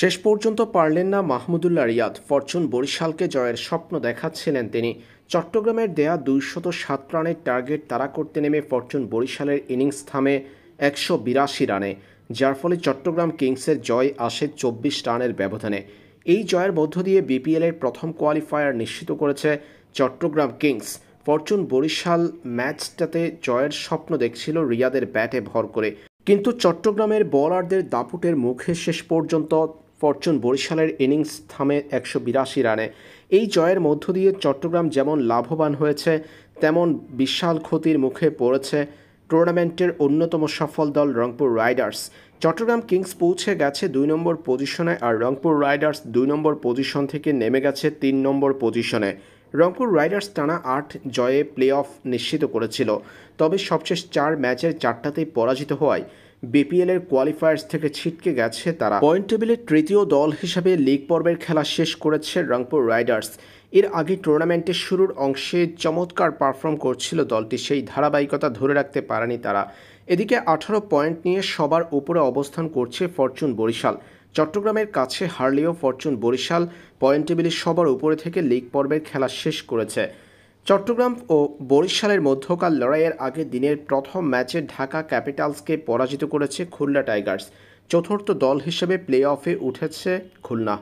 শেষ পর্যন্ত পারলেন না মাহমুদুল্লাহ রিয়াদ। ফরচুন বরিশালকে জয়ের স্বপ্ন দেখাচ্ছিলেন তিনি। চট্টগ্রামের দেয়া ২০৭ রানের টার্গেট তাড়া করতে নেমে ফরচুন বরিশালের ইনিংস থামে ১৮২ রানে, যার ফলে চট্টগ্রাম কিংসের জয় আসে ২৪ রানের ব্যবধানে। এই জয়ের মধ্য দিয়ে বিপিএলের প্রথম কোয়ালিফায়ার নিশ্চিত করেছে চট্টগ্রাম কিংস। ফরচুন বরিশাল ম্যাচটাতে জয়ের স্বপ্ন দেখছিল রিয়াদের ব্যাটে ভর করে, কিন্তু চট্টগ্রামের বোলারদের দাপুটের মুখে শেষ পর্যন্ত ফরচুন বরিশালের ইনিংস থামে ১৮২ রানে। এই জয়ের মধ্য দিয়ে চট্টগ্রাম যেমন লাভবান হয়েছে, তেমন বিশাল ক্ষতির মুখে পড়েছে টুর্নামেন্টের অন্যতম সফল দল রংপুর রাইডার্স। চট্টগ্রাম কিংস পৌঁছে গেছে ২ নম্বর পজিশনে, আর রংপুর রাইডার্স ২ নম্বর পজিশন থেকে নেমে গেছে ৩ নম্বর পজিশনে। রংপুর রাইডার্স টানা ৮ জয়ে প্লে অফ নিশ্চিত করেছিল, তবে সবশেষ ৪ ম্যাচের ৪টাতেই পরাজিত হওয়ায় বিপিএলের কোয়ালিফায়ার্স থেকে ছিটকে গেছে তারা। পয়েন্ট টেবিলের তৃতীয় দল হিসেবে লিগ পর্বের খেলা শেষ করেছে রংপুর রাইডার্স। এর আগে টুর্নামেন্টের শুরুর অংশে চমৎকার পারফর্ম করছিল দলটি, সেই ধারাবাহিকতা ধরে রাখতে পারেনি তারা। এদিকে ১৮ পয়েন্ট নিয়ে সবার উপরে অবস্থান করছে ফরচুন বরিশাল। চট্টগ্রামের কাছে হারলেও ফরচুন বরিশাল পয়েন্ট টেবিলের সবার উপরে থেকে লিগ পর্বের খেলা শেষ করেছে। চট্টগ্রাম ও বরিশালের মধ্যকার লড়াইয়ের আগে দিনের প্রথম ম্যাচে ঢাকা ক্যাপিটালসকে পরাজিত করেছে খুলনা টাইগার্স। চতুর্থ দল হিসেবে প্লে অফে উঠেছে খুলনা।